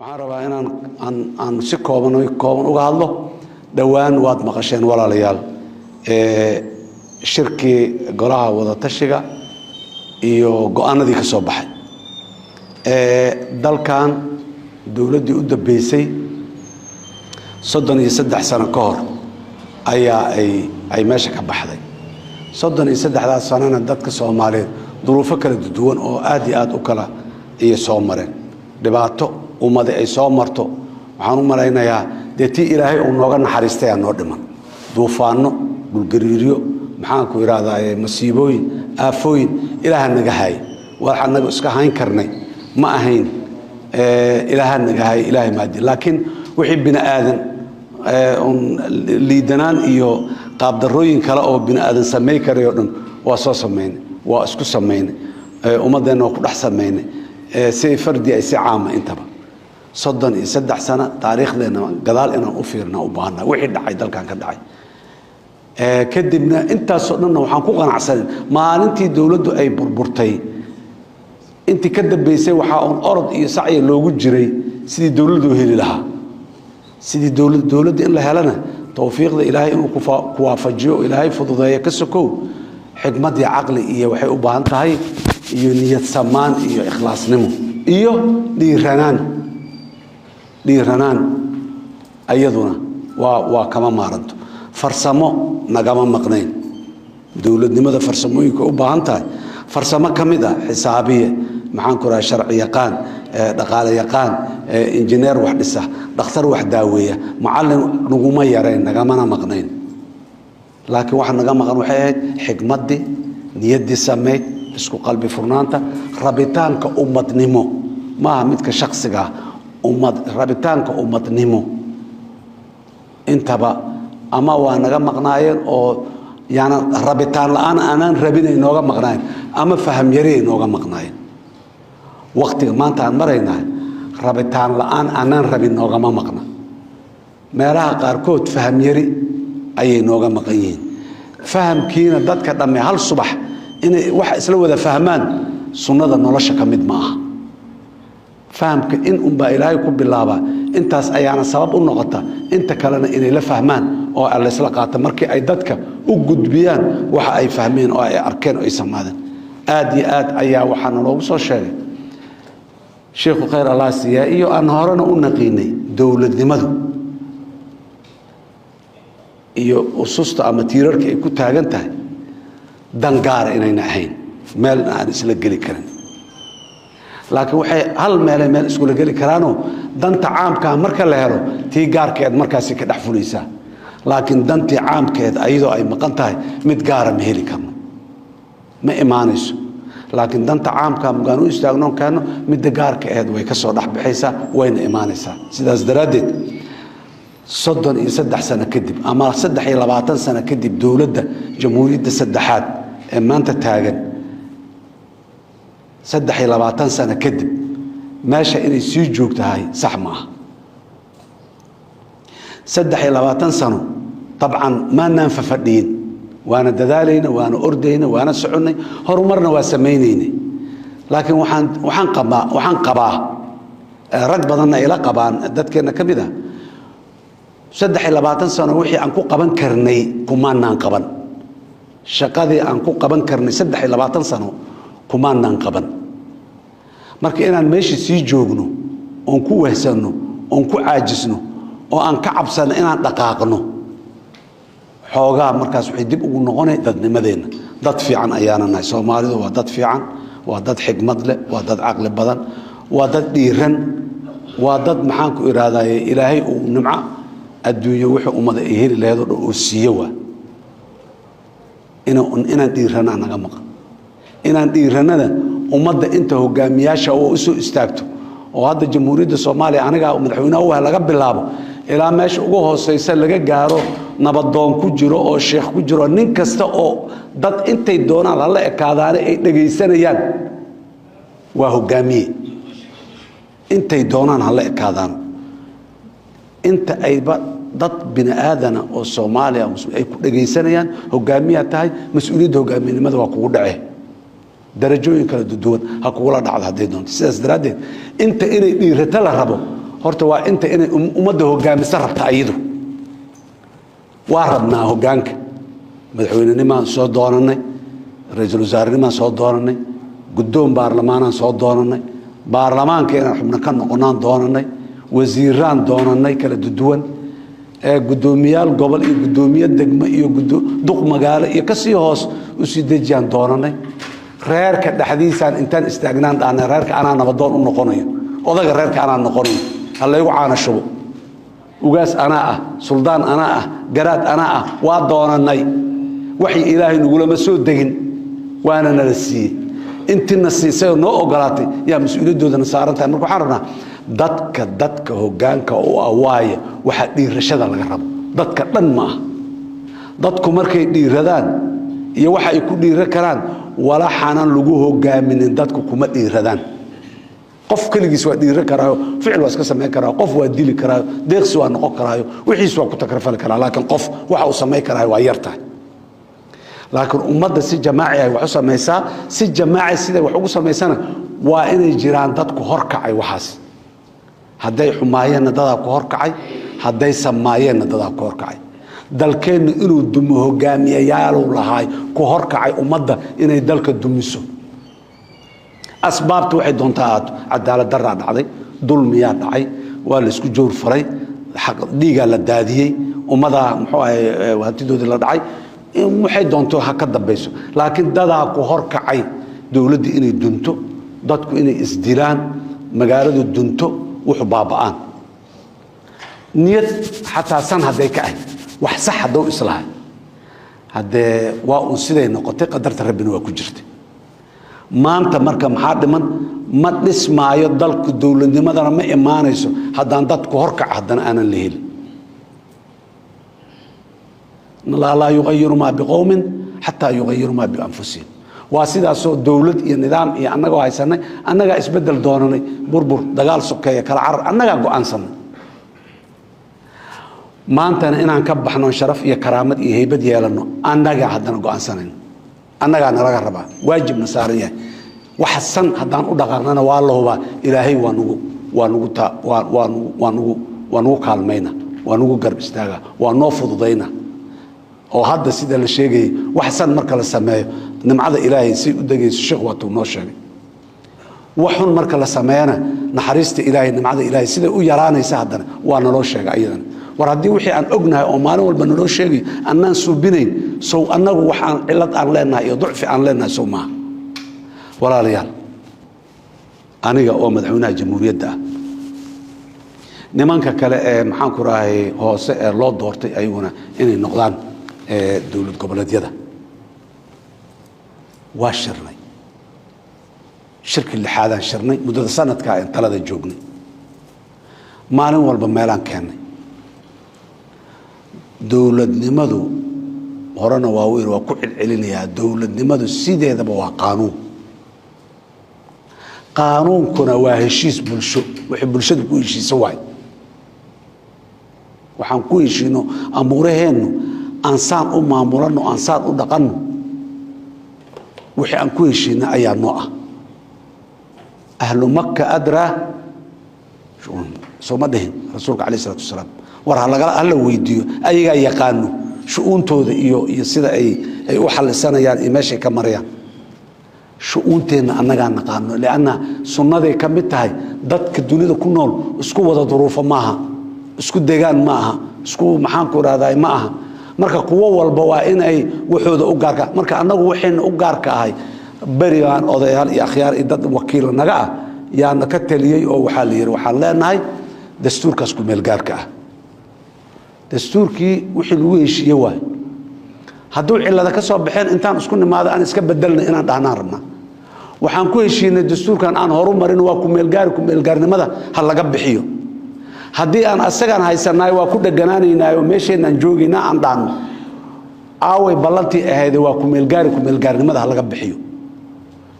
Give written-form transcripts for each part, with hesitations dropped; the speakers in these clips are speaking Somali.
waxaan rabaa inaan aan si kooban uga hadlo dhawaan waad maqasheen walaalayaal shirkii golaha wada tashiga iyo go'aanadii ka soo baxay dalkan dawladdii u dambeysay 33 sano ka hor ayaa ay meesha ka baxday 33 sanana dadka Soomaaliyeed duruufo kala duwan oo aad iyo aad u kala iyo soo mareen dhibaato ummada ay soo marto waxaan u malaynayaa deetii Ilaahay uu nooga naxariistay aan noo dhiman duufaano dhulgariiryo maxaan ku iraahdaa masiibooyin aafooyin Ilaaha naga hay waxa naga iska hayn karnay ma ahayn Ilaaha naga hay Ilaahay maadi laakiin wixii bini aadan liidanaan iyo qaab darooyin kale oo bini aadan sameey karayo dhan waa soo sameeyay waa isku sameeyay ummadeena ku dhax sameeyay si fardi ay si caama intaba 33 sano taariikhdeena gadaal inaan u fiirno u baahnaa wixii dhacay dalkan ka dhacay kadibna intaas oo dhan waxaan ku qanacsanay maalintii dawladdu ay burburtay intii ka dambeysay waxa uu orod iyo sacay loogu jiray sidii dawladdu heli lahaa sidii dawladda in la helana tawfiiqda Ilaahay inuu ku waafajiyo Ilaahay fududeeyo ka sokow xigmad iyo aqli iyo waxay u baahan tahay iyo niyad samaan iyo ikhlaasnimo iyo dhiiranaan ayaduna waa kama maaranto farsamo nagama maqnayn dawladnimada farsamooyinka u baahan tahay farsamo kamid ah xisaabiye maxaan ku raay sharci yaqaan dhaqaale yaqaan injineer wax dhisa dhakhtar wax daaweeya macallin naguma yareen nagamana maqnayn laakiin waxa naga maqan waxay ahayd xigmadii niyadii sameed isku qalbi furnaanta rabitaanka ummadnimo maaha midka shakhsiga rabitaanka ummadnimo intaba ama waa naga maqnaayeen oo yaana rabitaan la'aan aanan rabinay nooga maqnaayeen ama faham yari nooga maqnaayeen waqtiga maanta aan maraynahay rabitaan la'aan aanan rabin nooga maqna meelaha qaarkood faham yari ayay nooga maqan yihiin fahamkiina dadka dhamme hal subax inay wax isla wada fahmaan sunnada nolosha ka mid ma aha fahamka in baa Ilaahay ku bilaaba intaas ayaana sabab u noqota inta kalena inay la fahmaan oo alla isla qaata markii ay dadka u gudbiyaan waxa ay fahmeen oo ay arkeen oo ay samaadeen aad iyo aad ayaa waxaan loogu soo sheegay sheekhu khayr Allah siya iyo aan horena u naqiinay dawladnimadu iyo ususta ama tiirarka ay ku taagan tahay dangaar inayna ahayn meel aan isla gali karin laakiin waxay hal meel isku la gali karaano danta caamka marka la helo tii gaarkeed markaas ka dhax fulaysa laakiin dantii caamkeed ayadoo ay maqan tahay mid gaar ah ma heli karno ma imaanayso laakiin danta caamka magaan u istaagno kaano mid gaarka ahayd way ka soo dhax bixaysaa wayna imaanaysaa sidaas daraadeed 33 sano kadib ama 23 sano kadib dawladda jamhuuriyadda saddexaad ee maanta taagan 23 sano kadib meesha inay sii joogtahay sax ma aha 23 sano طبعا ما ننففدين وانا ددالينا وانا اردينا وانا سعنay horumarna waa sameeynayna laakiin waxaan qabaa rag badan ila qabaan dadkeena kamida 23 sano wixii aan ku qaban karnay kumaanaan qaban shaqadii aan ku qaban karnay 23 sano kumaanaan qaban marka inaan meeshii sii joogno oo ku wehsano oo ku caajisno oo aan ka cabsano inaan dhaqaaqno xoogaa markaas waxay dib ugu noqonay dadnimadeena dad fiican ayaana nahay Soomaalidu waa dad fiican waa dad xigmad leh waa dad aqli badan waa dad dhiiran waa dad maxaan ku iraahdaa Ilaahay uu nimco adduunyo wixii ummada ay heli lahayd oo siiyo waa inaan dhiiranaa naga maqan inaan dhiiranada ummadda inta hogaamiyaasha oo soo istaagto oo hadda jamhuuriyadda Soomaaliya aniga madaxweynaha laga bilaabo ilaa meesha ugu hooseysa laga gaaro nabadoon ku jiro oo sheekh ku jiro nin kasta oo dad intay doonaan la ekaadaan ay dhageysanayaan waa hogaamiye intay doonaan la ekaadaan inta ayba dad bini aadana oo Soomaaliya ay ku dhageysanayaan hogaamiye tahay mas'uuliyadda hogaaminimada waa kugu dhacay darajooyin kala duwan ha kugu la dhacdo haday doonto sidaas daraadeed inta inay dhiirata la rabo horta waa inta inay ummadda hogaamisa rabta ayadu waa rabnaa hogaanka madaxweynenimaan soo doonanay ra'iisul wasaarenimaan soo doonanay guddoon baarlamaanaan soo doonanay baarlamaanka inaan xubno ka noqonaan doonanay wasiiraan doonanay kala duwan gudoomiyaal gobol iyo gudoomiye degmo iyo duq magaalo iyo ka sii hoos u sii dejiyaan doonanay reerka dhaxdiisaan intaan istaagnaan dhaanay reerka anaa nabadoon u noqonayo odaga reerka anaa noqonayo ha laygu caana shubo ugaas anaa ah suldaan anaa ah garaad anaa ah waa doonanay waxay ilaahay nagulama soo degin waana nala siiyey intiina siisay oo noo ogolaatay yaa mas-uuliyadoodana saaran tahay marka waxaan rabnaa dadka hogaanka u awaaya waxa dhiirashada laga rabo dadka dhan ma ah dadku markay dhiiradaan iyo waxa ay ku dhiira karaan walaxanan lagu hogaaminin dadku kuma dhiiradaan qof kaligiis waa dhiira karaayo ficil waa iska sameyn karaayo qof waa dili karaayo deeqsi waa noqon karaayo wixiis waa ku takrifali karaa laakiin qof waxa uu sameyn karaayo waa yartahay laakiin ummadda si jamaaci ay wax u samaysaa si jamaaci siday wax ugu samaysana waa inay jiraan dadku horkacay waxaas hadday xumaayeenna dadaa ku horkacay hadday samaayeenna dadaa ku horkacay dalkeennu inuu dumo hogaamiyayaaluu lahaay ku horkacay ummadda inay dalka dumiso asbaabtu waxay doontaa aato cadaalad daraa dhacday dulmiyaa dhacay waa la isku joor faray dhiigaa la daadiyey ummadaa muxuu ahay hantidoodii la dhacay waxay doonto ha ka dambayso laakiin dadaa ku horkacay dowladda inay dunto dadku inay isdilaan magaaladu dunto wuxuu baaba'aan niyad xataa san hadday ka ahay wax sax hadduu islahay haddee waa uun siday noqotay qadarta rabbina waa ku jirtay maanta marka maxaa dhiman ma dhismaayo dalku dowladnimadana ma imaanayso haddaan dadku horkaca haddana aanan la helin laa yugayiru maa biqowmin xataa yugayiru maa bianfusihim waa sidaasoo dowlad iyo nidaam iyo annagoo haysanay annagaa isbeddel doonanay burbur dagaal sokeeya kala carar annagaa go'aansanay maantana inaan ka baxno sharaf iyo karaamad iyo haybad yeelanno annagaa haddana go'aansanayno annagaa nalaga rabaa waajibna saaran yahay waxa san haddaan u dhaqaaqnana waa la hubaa ilaahay waa nugu kaalmayna waa nugu garb istaaga waa noo fududayna oo hadda sida la sheegayay wax san marka la sameeyo nimcada ilaahay si u degayso sheekh waa tuu noo sheegay waxun marka la sameeyana naxariista ilaahay nimcada ilaahay sida u yaraanaysa haddana waa naloo sheegay ayadana war haddii wixii aan ognahay oo maalin walba naloo sheegay annaan suubinayn sow annagu wax aan cillad aan leenahay iyo ducfi aan leenahay sow maaha walaalayaal aniga oo madaxweynaha jamhuuriyadda ah nimanka kale ee maxaan ku rahay hoose ee loo doortay ayaguna inay noqdaan dowlad goboleedyada waa shirnay shirki lixaadaan shirnay muddada sanadkaa aan talada joognay maalin walba meelaan keennay dowladnimadu horena waa weyn waa ku celcelinayaa dowladnimadu sideedaba waa qaanuun qaanuunkuna waa heshiis bulsho wixii bulshadu ku heshiisa waay waxaan ku heshiino amuuraheennu aansaan u maamulanno aansaan u dhaqanno wixii aan ku heshiina ayaa noo ah ahlu makka adraa soo ma dhihin rasuulka calayh isalaatu wasalaam war hala weydiiyo ayagaa yaqaano shu-uuntooda iyo sida ay u xallisanayaan iyo meeshay ka marayaan shu-uunteenna annagaa naqaano lianna sunnaday ka mid tahay dadka dunida ku nool isku wada duruufo maaha isku degaan ma aha isku maxaanku idhahdaa ma aha marka kuwo walba waa in ay waxooda u gaarka marka annagu waxayna u gaarka ahay berigaan odayaal iyo akhyaar iyo dad wakiila naga ah yaana ka taliyey oo waxaa la yidhi waxaan leenahay dastuurkaas ku meel gaarka ah dastuurkii wixii lagu heshiiye waay hadduu cillada ka soo baxeen intaan isku nimaado aan iska bedelna inaan dhahnaan rabnaa waxaan ku heshiinay dastuurkan aan horu marin waa kumeelgaarnimada ha laga bixiyo haddii aan asagaan haysanaay waa ku dheganaanaynaayo meesheenaan joogaynaa aan dhaanno aaway ballantii ahayde waa kumeelgaarnimada ha laga bixiyo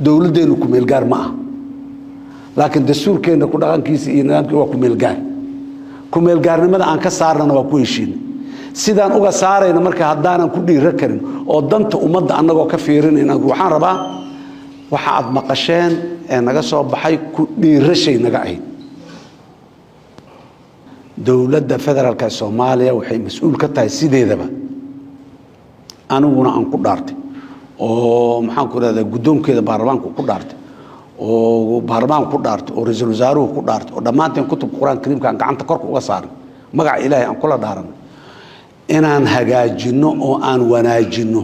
dowladdeennu kumeelgaar ma ah laakiin dastuurkeenna ku dhaqankiisa iyo nidaamkii waa kumeelgaarnimada aan ka saarnana waa ku heshiinay sidaan uga saarayna marka haddaanan ku dhiira karin oo danta ummadda annagoo ka fiirinayna waxaan rabaa waxa aad maqasheen ee naga soo baxay ku dhiirashay naga ahayd دولة فدرالك الصومالية وحي مسؤول كتاي سيدي دبا أنا ونا أنكو دارتي ومحان كده قدوم كده بارلمان كو دارتي وبارلمان كو دارتي ورئيس الوزراء كو دارتي ودمانتين كتب القرآن الكريم كان gacanta korka uga saaran magac Ilaahay aan kula dhaaran inaan hagaajino oo aan wanaajino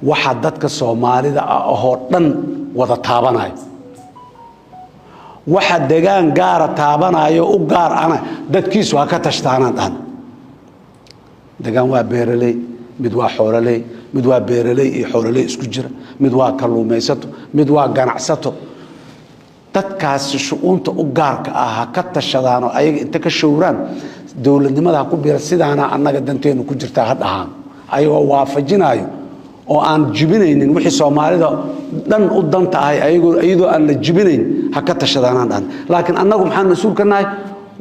waxa dadka Soomaalida oo dhan wada taabanayo waxa deegaan gaar taabanayo u gaar ana dadkiisu ha ka tashtaanaan dhan deegaan waa beeraley mid waa xoololey mid waa beeraley iyo xoololey isku jira mid waa kalluumaysato mid waa ganacsato dadkaas shu'uunta u gaarka ah ka tashadaan oo ayaga inta ka showraan dawladnimada ku biir sidaana annaga danteenu ku jirta ha dhahaan ayagoo waafajinayo oo aan jibinaynin wixii Soomaalida dhan u danta ah ayagoo aan la jibinayn ha ka tashadaan dhan laakiin annagu maxaan mas'uul ka nahay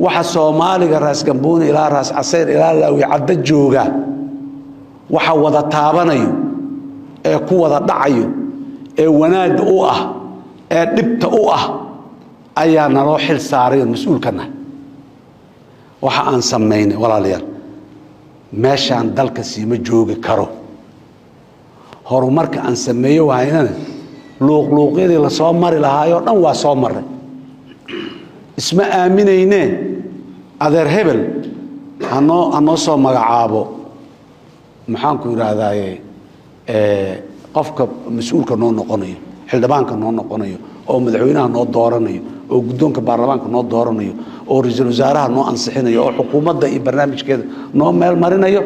waxa Soomaaliga raas gamboon ilaa raas casayr ilaa laawi cadda jooga waxa wada taabanayo ee ku wada dhacayo ee wanaag u ah ee dibta u ah ayaa naloo xil saaray mas'uul ka nahay waxa aan sameeyay walaalayaal meeshaan dalka siima joogi karo horumarka aan sameeyo waayna luuqluuqyadii la soo mari lahaayo dhan waa soo maray isma aaminayne adeer hebel anoo soo magacaabo maxaan ku yiraahdaa qofka mas'uulka noo noqonayo xildhibaanka noo noqonayo oo madaxweynaha noo dooranayo oo guddoonka baarlamaanka noo dooranayo oo ra'iisul wasaaraha noo ansixinayo oo xukuumadda iyo barnaamijkeeda noo meel marinayo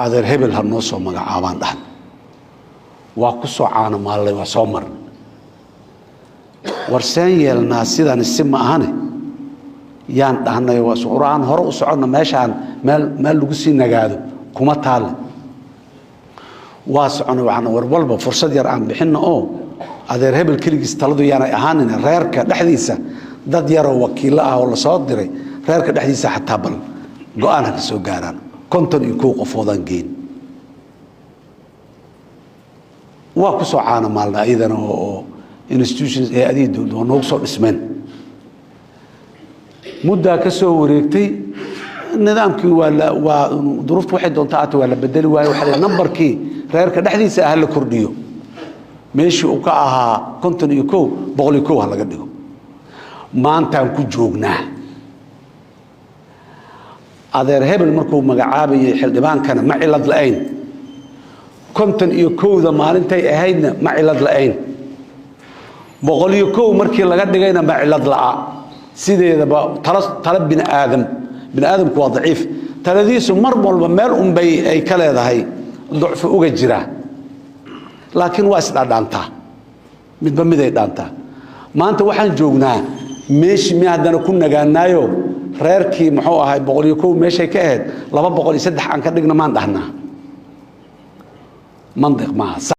adeer hebel ha noo soo magacaabaan dhahan waa ku soo caana maalay waa soo mar warseen yeelnaa sidan si ma ahane yaan dhahnay waa suuraan hore u soconna meeshaan meel lagu sii nagaado kuma taal waa soconay waxaan war walba fursad yar aan bixino oo adeer hebel kaligiis taladu yaanay ahaanin reerka dhexdiisa dad yar oo wakiil ah oo la soo diray reerka dhexdiisa xataa bal go'aan ka soo gaaraan konton iyo koow qofoodan geen waa ku soo caana maalna ayadana oo institutions ee adii dowladda noo soo dhismeen muddo ka soo wareegtay nidaamkii waa duruuftu waxay doontaa aad waa la bedeli waayo waxa numberkii reerka dhexdiisa ah la kordhiyo meeshii uu ka ahaa konton iyo koow boqol iyo koow ha laga dhigo maantaan ku joognaa adeer hebel markuu magacaabayay xildhibaankana ma cilad la'ayn konton iyo kowda maalintay ahaydna ma cilad la'ayn boqol iyo koow markii laga dhigayna ma cilad la'a sideedaba tala bini aadamku waa daciif taladiisu mar walba meel bay ay ka leedahay ducfu uga jira laakiin waa isdhaantaa midba mid ay dhaantaa maanta waxaan joognaa meeshii mi haddana ku nagaanaayo reerkii muxuu ahay boqol iyo koow meeshay ka ahayd 203 aan ka dhigna maan dhahnaa mantiq maaha